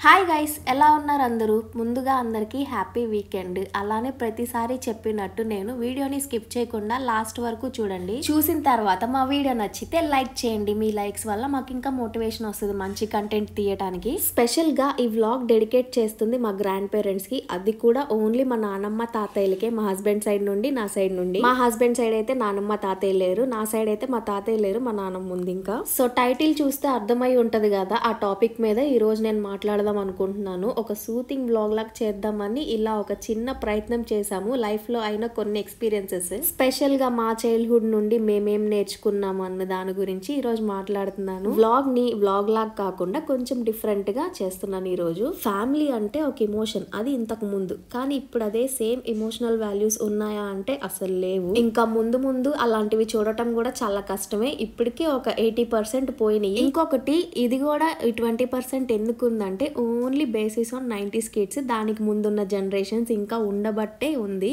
Hi guys, ఎలా ఉన్నారు అందరూ? ముందుగా అందరికీ హ్యాపీ వీకెండ్. అలానే ప్రతిసారి చెప్పినట్టు నేను వీడియోని స్కిప్ చేయకుండా లాస్ట్ వరకు చూడండి. చూసిన తర్వాత మా వీడియో నచ్చితే లైక్ చేయండి. మీ లైక్స్ వల్ల మాకు ఇంకా మోటివేషన్ వస్తుంది మంచి కంటెంట్ తీయడానికి. స్పెషల్ గా ఈ వ్లాగ్ డెడికేట్ చేస్తుంది మా గ్రాండ్ పేరెంట్స్ కి. అది కూడా ఓన్లీ మా నానమ్మ తాతయ్యలకే. మా హస్బెండ్ సైడ్ నుండి, నా సైడ్ నుండి. మా హస్బెండ్ సైడ్ అయితే నానమ్మ తాతయ్య లేరు, నా సైడ్ అయితే మా తాతయ్య లేరు, మా నానమ్మ ఉంది. ఇంకా సో టైటిల్ చూస్తే అర్థమై ఉంటది కదా ఆ టాపిక్ మీద ఈ రోజు నేను మాట్లాడదాం అనుకుంటున్నాను. ఒక సూతింగ్ వ్లాగ్ లాగా చేద్దామని ఇలా ఒక చిన్న ప్రయత్నం చేశాము. లైఫ్ లో అయిన కొన్ని ఎక్స్పీరియన్సెస్, స్పెషల్ గా మా చైల్డ్హుడ్ నుండి మేమేం నేర్చుకున్నాము అన్న దాని గురించి ఈ రోజు మాట్లాడుతున్నాను. వ్లాగ్ ని వ్లాగ్ లాగా కాకుండా కొంచెం డిఫరెంట్ గా చేస్తున్నాను. ఈ రోజు ఫ్యామిలీ అంటే ఒక ఎమోషన్, అది ఇంతకు ముందు. కానీ ఇప్పుడు అదే సేమ్ ఎమోషనల్ వాల్యూస్ ఉన్నాయా అంటే అసలు లేవు. ఇంకా ముందు ముందు అలాంటివి చూడటం కూడా చాలా కష్టమే. ఇప్పటికే ఒక 80% పోయినాయి. ఇంకొకటి ఇది కూడా 20% ఎందుకు ఉందంటే only basis on 90s kids. దానికి ముందున్న జనరేషన్స్ ఇంకా ఉండబట్టే ఉంది.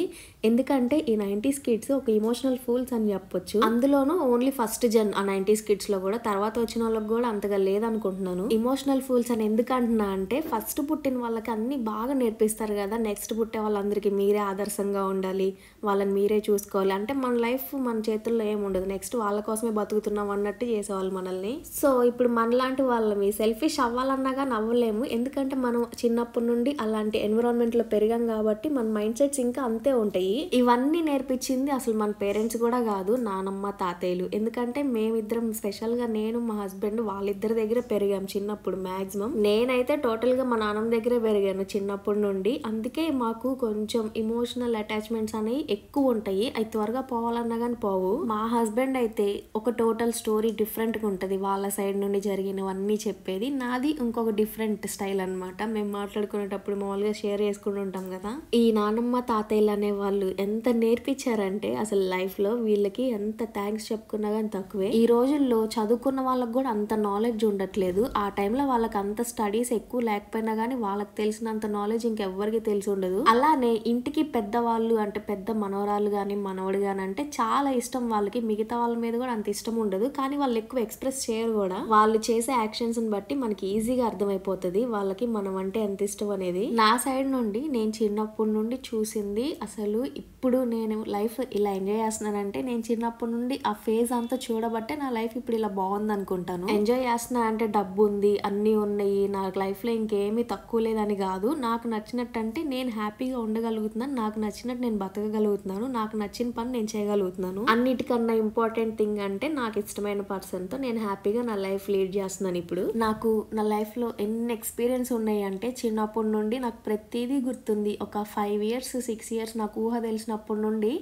ఎందుకంటే ఈ 90s కిడ్స్ ఒక ఇమోషనల్ ఫూల్స్ అని చెప్పొచ్చు. అందులోనూ ఓన్లీ ఫస్ట్ జన్ ఆ 90s కిడ్స్ లో కూడా, తర్వాత వచ్చిన వాళ్ళకి కూడా అంతగా లేదనుకుంటున్నాను. ఇమోషనల్ ఫూల్స్ అని ఎందుకు అంటున్నా అంటే ఫస్ట్ పుట్టిన వాళ్ళకి అన్ని బాగా నేర్పిస్తారు కదా, నెక్స్ట్ పుట్టే వాళ్ళందరికీ మీరే ఆదర్శంగా ఉండాలి, వాళ్ళని మీరే చూసుకోవాలి. అంటే మన లైఫ్ మన చేతుల్లో ఏముండదు, నెక్స్ట్ వాళ్ళ కోసమే బతుకుతున్నాం అన్నట్టు చేసేవాళ్ళు మనల్ని. సో ఇప్పుడు మనలాంటి వాళ్ళని సెల్ఫిష్ అవ్వాలన్నా కానీ అవ్వలేము. ఎందుకంటే మనం చిన్నప్పటి నుండి అలాంటి ఎన్విరాన్మెంట్ లో పెరిగాం కాబట్టి మన మైండ్ సెట్స్ ఇంకా అంతే ఉంటాయి. ఇవన్నీ నేర్పించింది అసలు మన పేరెంట్స్ కూడా కాదు, నానమ్మ తాతయ్యలు. ఎందుకంటే మేమిద్దరం, స్పెషల్ గా నేను మా హస్బెండ్, వాళ్ళిద్దరి దగ్గర పెరిగాం చిన్నప్పుడు. మాక్సిమం నేనైతే టోటల్ గా మా నాన్నమ్మ దగ్గరే పెరిగాను చిన్నప్పటి నుండి. అందుకే మాకు కొంచెం ఇమోషనల్ అటాచ్మెంట్స్ అనేవి ఎక్కువ ఉంటాయి. అవి త్వరగా పోవాలన్నా కానీ పోవు. మా హస్బెండ్ అయితే ఒక టోటల్ స్టోరీ డిఫరెంట్ గా ఉంటది, వాళ్ళ సైడ్ నుండి జరిగినవన్నీ చెప్పేది. నాది ఇంకొక డిఫరెంట్ స్టైల్ అన్నమాట. మేము మాట్లాడుకునేటప్పుడు మామూలుగా షేర్ చేసుకుంటూ ఉంటాం కదా. ఈ నానమ్మ తాతయ్యలు అనే వాళ్ళు ఎంత నేర్పించారంటే అసలు లైఫ్ లో వీళ్ళకి ఎంత థ్యాంక్స్ చెప్పుకున్నా కానీ తక్కువే. ఈ రోజుల్లో చదువుకున్న వాళ్ళకి కూడా అంత నాలెడ్జ్ ఉండట్లేదు. ఆ టైంలో వాళ్ళకి అంత స్టడీస్ ఎక్కువ లేకపోయినా కానీ వాళ్ళకి తెలిసినంత నాలెడ్జ్ ఇంకెవ్వరికి తెలిసి ఉండదు. అలానే ఇంటికి పెద్దవాళ్ళు అంటే పెద్ద మనవరాలు గాని మనవడు గాని అంటే చాలా ఇష్టం వాళ్ళకి. మిగతా వాళ్ళ మీద కూడా అంత ఇష్టం ఉండదు, కానీ వాళ్ళు ఎక్కువ ఎక్స్ప్రెస్ చేయరు కూడా. వాళ్ళు చేసే యాక్షన్స్ బట్టి మనకి ఈజీగా అర్థమైపోతుంది వాళ్ళకి మనం అంటే ఎంత ఇష్టం అనేది. నా సైడ్ నుండి నేను చిన్నప్పటి నుండి చూసింది, అసలు ఇప్పుడు నేను లైఫ్ ఇలా ఎంజాయ్ చేస్తున్నానంటే నేను చిన్నప్పటి నుండి ఆ ఫేజ్ అంతా చూడబట్టే నా లైఫ్ ఇప్పుడు ఇలా బాగుంది అనుకుంటాను. ఎంజాయ్ చేస్తున్నా అంటే డబ్బు ఉంది, అన్ని ఉన్నాయి, నాకు లైఫ్ లో ఇంకేమీ తక్కువ లేదని కాదు. నాకు నచ్చినట్టు అంటే నేను హ్యాపీగా ఉండగలుగుతున్నాను, నాకు నచ్చినట్టు నేను బతకగలుగుతున్నాను, నాకు నచ్చిన పని నేను చేయగలుగుతున్నాను. అన్నిటికన్నా ఇంపార్టెంట్ థింగ్ అంటే నాకు ఇష్టమైన పర్సన్ తో నేను హ్యాపీగా నా లైఫ్ లీడ్ చేస్తున్నాను. ఇప్పుడు నాకు నా లైఫ్ లో ఎన్ని ఎక్స్పీరియన్స్ ఉన్నాయి అంటే చిన్నప్పటి నుండి నాకు ప్రతిదీ గుర్తుంది. ఒక 5 years 6 years నాకు ఊహ తెలిసినప్పటి నుండి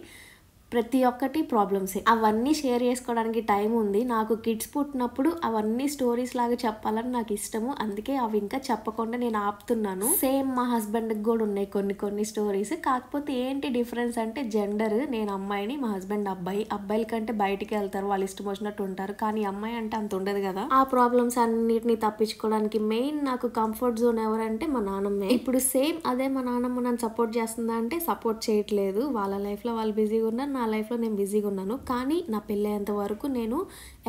ప్రతి ఒక్కటి ప్రాబ్లమ్సే. అవన్నీ షేర్ చేసుకోవడానికి టైం ఉంది. నాకు కిడ్స్ పుట్టినప్పుడు అవన్నీ స్టోరీస్ లాగా చెప్పాలని నాకు ఇష్టము, అందుకే అవి ఇంకా చెప్పకుండా నేను ఆపుతున్నాను. సేమ్ మా హస్బెండ్ కి కూడా ఉన్నాయి కొన్ని స్టోరీస్. కాకపోతే ఏంటి డిఫరెన్స్ అంటే జెండర్. నేను అమ్మాయిని, మా హస్బెండ్ అబ్బాయి. అబ్బాయిల కంటే బయటికి వెళ్తారు, వాళ్ళు ఇష్టం వచ్చినట్టు ఉంటారు, కానీ అమ్మాయి అంటే అంత ఉండదు కదా. ఆ ప్రాబ్లమ్స్ అన్నిటిని తప్పించుకోవడానికి మెయిన్ నాకు కంఫర్ట్ జోన్ ఎవరంటే మా నాన్నమ్మే. ఇప్పుడు సేమ్ అదే మా నాన్నమ్మ నన్ను సపోర్ట్ చేస్తుందా అంటే సపోర్ట్ చేయట్లేదు. వాళ్ళ లైఫ్ లో వాళ్ళు బిజీగా ఉన్నారు, నా లైఫ్లో నేను బిజీగా ఉన్నాను. కానీ నా పెళ్ళయ్యేంత వరకు నేను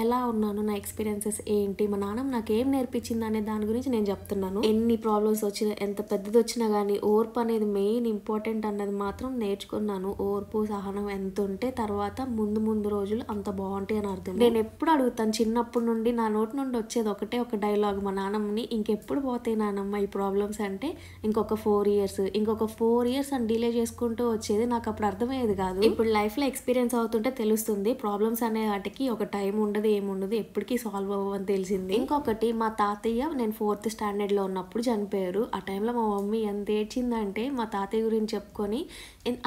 ఎలా ఉన్నాను, నా ఎక్స్పీరియన్సెస్ ఏంటి, మా నాన్నమ్మ నాకు ఏం నేర్పించింది అనే దాని గురించి నేను చెప్తున్నాను. ఎన్ని ప్రాబ్లమ్స్ వచ్చినా, ఎంత పెద్దది వచ్చినా కానీ ఓర్పు అనేది మెయిన్ ఇంపార్టెంట్ అన్నది మాత్రం నేర్చుకున్నాను. ఓర్పు సహనం ఎంత ఉంటే తర్వాత ముందు రోజులు అంత బాగుంటాయి అని అర్థం. నేను ఎప్పుడు అడుగుతాను, చిన్నప్పటి నుండి నా నోటి నుండి వచ్చేది ఒక డైలాగ్ మా నాన్నమ్మని, ఇంకెప్పుడు పోతాయి నానమ్మ ఈ ప్రాబ్లమ్స్ అంటే ఇంకొక 4 years, ఇంకొక 4 years అని డిలే చేసుకుంటూ వచ్చేది. నాకు అప్పుడు అర్థమయ్యేది కాదు. ఇప్పుడు లైఫ్ లో ఎక్స్పీరియన్స్ అవుతుంటే తెలుస్తుంది ప్రాబ్లమ్స్ అనే వాటికి ఒక టైం ఉండదు, ఏముండదు, ఎప్పటికీ సాల్వ్ అవ్వని తెలిసింది. ఇంకొకటి మా తాతయ్య నేను 4th standard లో ఉన్నప్పుడు చనిపోయారు. ఆ టైంలో మా మమ్మీ ఎంత ఏడ్చిందంటే మా తాతయ్య గురించి చెప్పుకొని.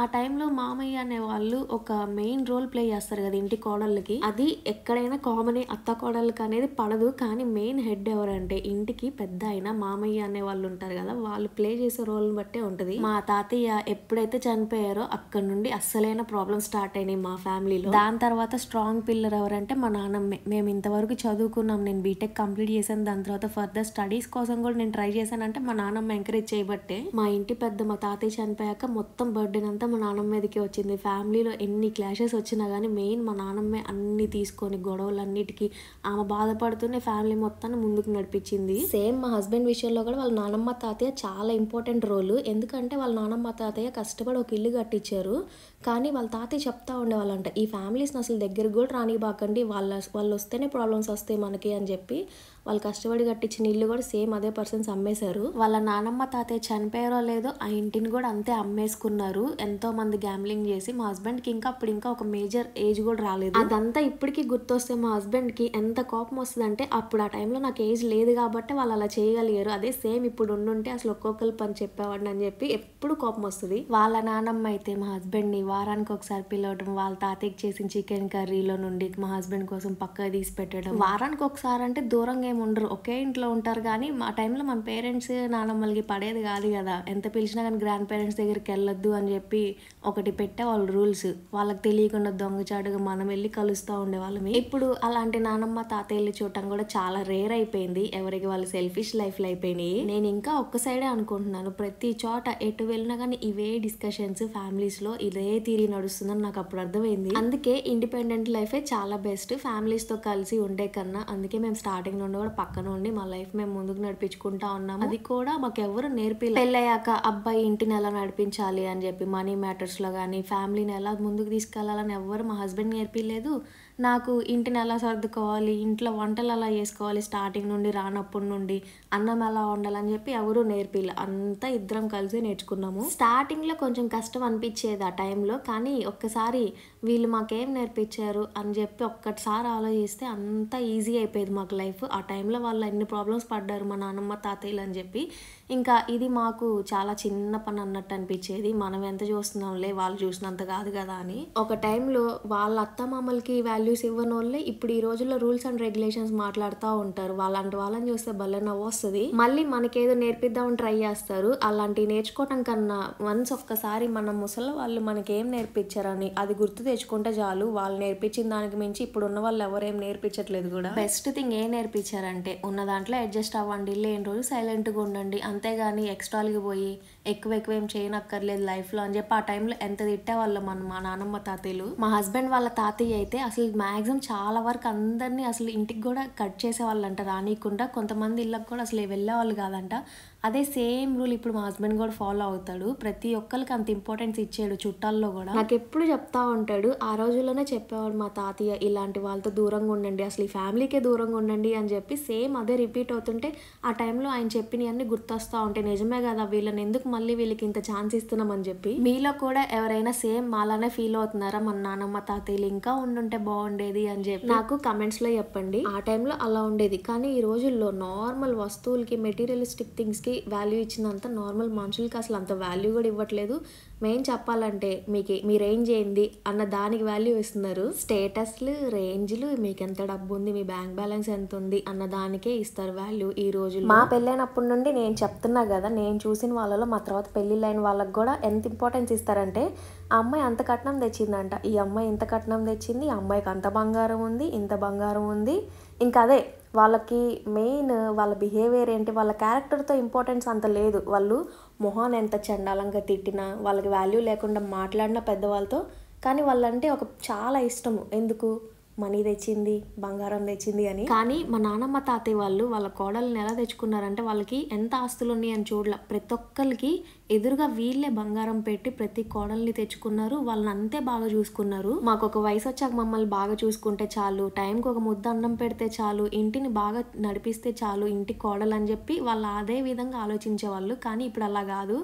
ఆ టైంలో మామయ్య అనే వాళ్ళు ఒక మెయిన్ రోల్ ప్లే చేస్తారు కదా ఇంటి కోడళ్ళకి. అది ఎక్కడైనా కామన్, అత్త కోడళ్ళకి అనేది పడదు, కానీ మెయిన్ హెడ్ ఎవరంటే ఇంటికి పెద్ద అయినా మామయ్య అనే వాళ్ళు ఉంటారు కదా, వాళ్ళు ప్లే చేసే రోల్ బట్టే ఉంటది. మా తాతయ్య ఎప్పుడైతే చనిపోయారో అక్కడ నుండి అస్సలైన ప్రాబ్లమ్ స్టార్ట్ అయినాయి మా ఫ్యామిలీలో. దాని తర్వాత స్ట్రాంగ్ పిల్లర్ ఎవరంటే మా నాన్నమ్మ. నాన్నమ్మే. మేము ఇంతవరకు చదువుకున్నాం, నేను బీటెక్ కంప్లీట్ చేశాను, దాని తర్వాత ఫర్దర్ స్టడీస్ కోసం కూడా నేను ట్రై చేశానంటే మా నాన్నమ్మ ఎంకరేజ్ చేయబట్టే. మా ఇంటి పెద్ద మా తాతయ్య చనిపోయాక మొత్తం బర్డెన్ అంతా మా నాన్నమ్మ మీదకే వచ్చింది. ఫ్యామిలీలో ఎన్ని క్లాషెస్ వచ్చినా కానీ మెయిన్ మా నాన్నమ్మే అన్ని తీసుకొని గొడవలన్నిటికీ ఆమె బాధపడుతూనే ఫ్యామిలీ మొత్తాన్ని ముందుకు నడిపించింది. సేమ్ మా హస్బెండ్ విషయంలో కూడా వాళ్ళ నాన్నమ్మ తాతయ్య చాలా ఇంపార్టెంట్ రోల్. ఎందుకంటే వాళ్ళ నాన్నమ్మ తాతయ్య కష్టపడి ఒక ఇల్లు కట్టించారు. కానీ వాళ్ళ తాతయ్య చెప్తా ఉండేవాళ్ళంట, ఈ ఫ్యామిలీస్ని అసలు దగ్గరకు కూడా రానివ్వకండి, వాళ్ళు వస్తేనే ప్రాబ్లమ్స్ వస్తాయి మనకి అని చెప్పి వాళ్ళు కష్టపడి కట్టించిన ఇల్లు కూడా సేమ్ అదే పర్సన్స్ అమ్మేశారు. వాళ్ళ నానమ్మ తాతయ్య చనిపోయారో లేదో ఆ ఇంటిని కూడా అంతే అమ్మేసుకున్నారు. ఎంతో మంది గ్యాంబ్లింగ్ చేసి. మా హస్బెండ్కి ఇంకా ఒక మేజర్ ఏజ్ కూడా రాలేదు. అదంతా ఇప్పటికీ గుర్తొస్తే మా హస్బెండ్కి ఎంత కోపం వస్తుందంటే, అప్పుడు ఆ టైంలో నాకు ఏజ్ లేదు కాబట్టి వాళ్ళు అలా చేయగలిగారు. అదే సేమ్ ఇప్పుడు ఉండుంటే అసలు ఒక్కొక్కరు పని చెప్పేవాడిని అని చెప్పి ఎప్పుడు కోపం వస్తుంది. వాళ్ళ నానమ్మ అయితే మా హస్బెండ్ని వారానికి ఒకసారి పిలవడం, వాళ్ళ తాతయ్యకి చేసిన చికెన్ కర్రీలో నుండి మా హస్బెండ్ కోసం పక్కగా తీసి పెట్టడం. వారానికి ఒకసారి అంటే దూరంగా ఏమి ఉండరు, ఒకే ఇంట్లో ఉంటారు. కానీ మా టైంలో మన పేరెంట్స్ నానమ్మలకి పడేది కాదు కదా, ఎంత పిలిచినా కానీ గ్రాండ్ పేరెంట్స్ దగ్గరికి వెళ్ళొద్దు అని చెప్పి ఒకటి పెట్టే వాళ్ళు రూల్స్. వాళ్ళకి తెలియకుండా దొంగచాటుగా మనం వెళ్ళి కలుస్తూ ఉండేవాళ్ళమి. ఇప్పుడు అలాంటి నానమ్మ తాతయ్యలు చూడటం కూడా చాలా రేర్ అయిపోయింది. ఎవరికి వాళ్ళు సెల్ఫిష్ లైఫ్లు అయిపోయినాయి. నేను ఇంకా ఒక్క సైడే అనుకుంటున్నాను, ప్రతి చోట ఎటు వెళ్ళినా కానీ ఇవే డిస్కషన్స్ ఫ్యామిలీస్ లో ఇదే తీరి నడుస్తుందని నాకు అప్పుడు అర్థమైంది. అందుకే ఇండిపెండెంట్ లైఫే చాలా బెస్ట్ ఫ్యామిలీస్ తో కలిసి ఉండే కన్నా. అందుకే మేము స్టార్టింగ్ నుండి కూడా పక్కన ఉండి మా లైఫ్ మేము ముందుకు నడిపించుకుంటా ఉన్నాము. అది కూడా మాకు ఎవరు నేర్పిలేదు. పెళ్ళయ్యాక అబ్బాయి ఇంటిని ఎలా నడిపించాలి అని చెప్పి మనీ మ్యాటర్స్ లో కానీ ఫ్యామిలీని ఎలా ముందుకు తీసుకెళ్లాలని ఎవరు మా హస్బెండ్ నేర్పిలేదు. నాకు ఇంటిని ఎలా సర్దుకోవాలి, ఇంట్లో వంటలు ఎలా చేసుకోవాలి, స్టార్టింగ్ నుండి రానప్పటి నుండి అన్నం ఎలా వండాలని చెప్పి ఎవరు నేర్పిలే. అంతా ఇద్దరం కలిసి నేర్చుకున్నాము. స్టార్టింగ్ లో కొంచెం కష్టం అనిపించేది ఆ టైంలో. కానీ ఒక్కసారి వీళ్ళు మాకేం నేర్పించారు అని చెప్పి ఒక్కసారి ఆలోచిస్తే అంతా ఈజీ అయిపోయేది మాకు లైఫ్. ఆ టైంలో వాళ్ళు ఎన్ని ప్రాబ్లమ్స్ పడ్డారు మా నాన్నమ్మ తాతయ్యలు అని చెప్పి. ఇంకా ఇది మాకు చాలా చిన్న పని అన్నట్టు అనిపించేది. మనం ఎంత చూస్తున్నాంలే, వాళ్ళు చూసినంత కాదు కదా అని. ఒక టైంలో వాళ్ళ అత్తమామలకి వాల్యూస్ ఇవ్వని వాళ్ళే ఇప్పుడు ఈ రోజుల్లో రూల్స్ అండ్ రెగ్యులేషన్స్ మాట్లాడుతూ ఉంటారు. వాళ్ళంటి వాళ్ళని చూస్తే భలే నవ్వు వస్తుంది. మళ్ళీ మనకేదో నేర్పిద్దామని ట్రై చేస్తారు. అలాంటివి నేర్చుకోవటం కన్నా వన్స్ ఒక్కసారి మన ముసలి వాళ్ళు మనకేం నేర్పించారని అది గుర్తు తెచ్చుకుంటే చాలు. వాళ్ళు నేర్పించిన దానికి మించి ఇప్పుడు ఉన్న వాళ్ళు ఎవరేం నేర్పించట్లేదు కూడా. బెస్ట్ థింగ్ ఏం నేర్పించారంటే, ఉన్న దాంట్లో అడ్జస్ట్ అవ్వండి, లేని రోజు సైలెంట్గా ఉండండి, అంతేగాని ఎక్స్ట్రాలకి పోయి ఎక్కువ ఏం చేయనక్కర్లేదు లైఫ్లో అని చెప్పి ఆ టైంలో ఎంత తిట్టేవాళ్ళం మా నాన్నమ్మ తాతయ్యలు. మా హస్బెండ్ వాళ్ళ తాతయ్య అయితే అసలు మ్యాక్సిమం చాలా వరకు అందరినీ అసలు ఇంటికి కూడా కట్ చేసేవాళ్ళంట రానియకుండా. కొంతమంది ఇళ్ళకి కూడా అసలు వెళ్ళేవాళ్ళు కాదంట. అదే సేమ్ రూల్ ఇప్పుడు మా హస్బెండ్ కూడా ఫాలో అవుతాడు. ప్రతి ఒక్కరికి అంత ఇంపార్టెన్స్ ఇచ్చాడు చుట్టాల్లో కూడా. నాకు ఎప్పుడు చెప్తా ఉంటాడు, ఆ రోజుల్లోనే చెప్పేవాడు మా తాతయ్య, ఇలాంటి వాళ్ళతో దూరంగా ఉండండి, అసలు ఈ ఫ్యామిలీకే దూరంగా ఉండండి అని చెప్పి. సేమ్ అదే రిపీట్ అవుతుంటే ఆ టైంలో ఆయన చెప్పినవన్నీ గుర్తొస్తూ ఉంటాయి. నిజమే కదా, వీళ్ళని ఎందుకు మళ్ళీ వీళ్ళకి ఇంత ఛాన్స్ ఇస్తున్నామని చెప్పి. మీలో కూడా ఎవరైనా సేమ్ మాలానే ఫీల్ అవుతున్నారా, మన నాన్నమ్మ తాతయ్యలు ఇంకా ఉండుంటే బాగుండేది అని చెప్పి నాకు కమెంట్స్ లో చెప్పండి. ఆ టైంలో అలా ఉండేది. కానీ ఈ రోజుల్లో నార్మల్ వస్తువులకి, మెటీరియలిస్టిక్ థింగ్స్ కి వాల్యూ ఇచ్చినంత నార్మల్ మనుషులకి అసలు అంత వాల్యూ కూడా ఇవ్వట్లేదు. మెయిన్ చెప్పాలంటే మీ రేంజ్ ఏంది అన్న దానికి వాల్యూ ఇస్తున్నారు. స్టేటస్లు, రేంజ్లు, మీకు ఎంత డబ్బు ఉంది, మీ బ్యాంక్ బ్యాలెన్స్ ఎంత ఉంది అన్న దానికే ఇస్తారు వాల్యూ ఈ రోజు. మా పెళ్ళైనప్పటి నుండి నేను చెప్తున్నా కదా, నేను చూసిన వాళ్ళలో మా తర్వాత పెళ్ళిళ్ళైన వాళ్ళకి కూడా ఎంత ఇంపార్టెన్స్ ఇస్తారంటే, ఆ అమ్మాయి అంత కట్నం తెచ్చిందంట, ఈ అమ్మాయి ఇంత కట్నం తెచ్చింది, ఈ అమ్మాయికి అంత బంగారం ఉంది, ఇంత బంగారం ఉంది. ఇంకా అదే వాళ్ళకి మెయిన్ వాళ్ళ బిహేవియర్ ఏంటి, వాళ్ళ క్యారెక్టర్తో ఇంపార్టెన్స్ అంత లేదు. వాళ్ళు మొహాన్ని ఎంత చండాలంగా తిట్టినా, వాళ్ళకి వాల్యూ లేకుండా మాట్లాడిన పెద్దవాళ్ళతో, కానీ వాళ్ళంటే ఒక చాలా ఇష్టము. ఎందుకు, మనీ తెచ్చింది, బంగారం తెచ్చింది అని. కానీ మా నాన్నమ్మ తాతయ్య వాళ్ళు వాళ్ళ కోడల్ని ఎలా తెచ్చుకున్నారంటే, వాళ్ళకి ఎంత ఆస్తులు ఉన్నాయి అని చూడలే, ప్రతి ఒక్కరికి ఎదురుగా వీళ్ళే బంగారం పెట్టి ప్రతి కోడల్ని తెచ్చుకున్నారు. వాళ్ళని అంతే బాగా చూసుకున్నారు. మాకు ఒక వయసు వచ్చాక మమ్మల్ని బాగా చూసుకుంటే చాలు, టైంకి ఒక ముద్ద అన్నం పెడితే చాలు, ఇంటిని బాగా నడిపిస్తే చాలు ఇంటి కోడలు అని చెప్పి వాళ్ళు అదే విధంగా ఆలోచించేవాళ్ళు. కానీ ఇప్పుడు అలా కాదు,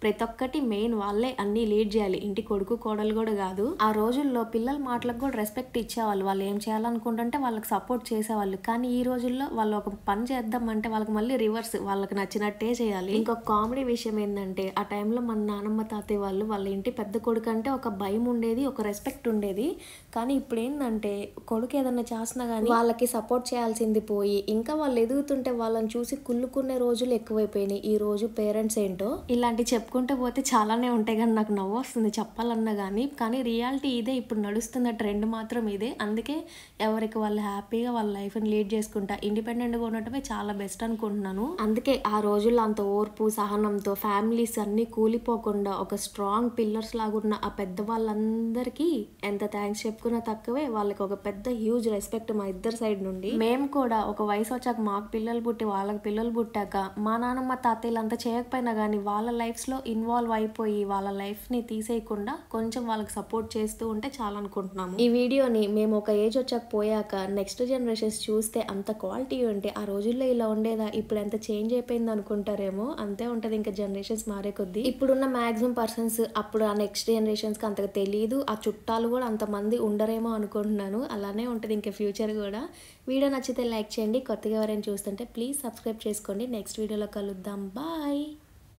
ప్రతి ఒక్కటి మెయిన్ వాళ్ళే అన్ని లీడ్ చేయాలి, ఇంటి కొడుకు కోడలు కూడా కాదు. ఆ రోజుల్లో పిల్లల మాటలకు కూడా రెస్పెక్ట్ ఇచ్చేవాళ్ళు. వాళ్ళు ఏం చేయాలనుకుంటుంటే వాళ్ళకి సపోర్ట్ చేసేవాళ్ళు. కానీ ఈ రోజుల్లో వాళ్ళు ఒక పని చేద్దామంటే వాళ్ళకి మళ్ళీ రివర్స్, వాళ్ళకి నచ్చినట్టే చేయాలి. ఇంకొక కామెడీ విషయం ఏంటంటే, ఆ టైంలో మన నాన్నమ్మ తాతయ్య వాళ్ళు వాళ్ళ ఇంటి పెద్ద కొడుకు అంటే ఒక భయం ఉండేది, ఒక రెస్పెక్ట్ ఉండేది. కానీ ఇప్పుడు ఏంటంటే, కొడుకు ఏదన్నా చేసినా కానీ వాళ్ళకి సపోర్ట్ చేయాల్సింది పోయి, ఇంకా వాళ్ళు ఎదుగుతుంటే వాళ్ళని చూసి కుళ్ళుకునే రోజులు ఎక్కువైపోయినాయి ఈ రోజు పేరెంట్స్ ఏంటో. ఇలాంటి చెప్పుకుంటే పోతే చాలానే ఉంటాయి కానీ నాకు నవ్వు వస్తుంది చెప్పాలన్నా కానీ రియాలిటీ ఇదే, ఇప్పుడు నడుస్తున్న ట్రెండ్ మాత్రం ఇదే. అందుకే అందుకే ఎవరికి వాళ్ళు హ్యాపీగా వాళ్ళ లైఫ్ని లీడ్ చేసుకుంటా ఇండిపెండెంట్గా ఉండటమే చాలా బెస్ట్ అనుకుంటున్నాను. అందుకే ఆ రోజుల్లో అంత ఓర్పు సహనంతో ఫ్యామిలీస్ అన్నీ కూలిపోకుండా ఒక స్ట్రాంగ్ పిల్లర్స్ లాగా ఉన్న ఆ పెద్ద వాళ్ళందరికీ ఎంత థ్యాంక్స్ చెప్పుకున్నా తక్కువే. వాళ్ళకి ఒక పెద్ద హ్యూజ్ రెస్పెక్ట్ మా ఇద్దరు సైడ్ నుండి. మేము కూడా ఒక వయసు వచ్చాక మాకు పిల్లలు పుట్టి వాళ్ళకి పిల్లలు పుట్టాక మా నాన్నమ్మ తాతయ్యలు అంతా చేయకపోయినా కానీ వాళ్ళ లైఫ్స్లో ఇన్వాల్వ్ అయిపోయి వాళ్ళ లైఫ్ని తీసేయకుండా కొంచెం వాళ్ళకి సపోర్ట్ చేస్తూ ఉంటే చాలా అనుకుంటున్నాము. ఈ వీడియోని మేము ఒక ఏజ్ వచ్చాక పోయాక నెక్స్ట్ జనరేషన్స్ చూస్తే అంత క్వాలిటీ ఉంటే ఆ రోజుల్లో ఇలా ఉండేదా, ఇప్పుడు ఎంత చేంజ్ అయిపోయింది అనుకుంటారేమో. అంతే ఉంటుంది ఇంకా జనరేషన్స్ మారే కొద్దీ. ఇప్పుడున్న మ్యాక్సిమం పర్సన్స్ అప్పుడు ఆ నెక్స్ట్ జనరేషన్స్కి అంతగా తెలియదు, ఆ చుట్టాలు కూడా అంతమంది ఉండరేమో అనుకుంటున్నాను. అలానే ఉంటుంది ఇంకా ఫ్యూచర్ కూడా. వీడియో నచ్చితే లైక్ చేయండి, కొత్తగా ఎవరైనా చూస్తుంటే ప్లీజ్ సబ్స్క్రైబ్ చేసుకోండి. నెక్స్ట్ వీడియోలో కలుద్దాం, బాయ్.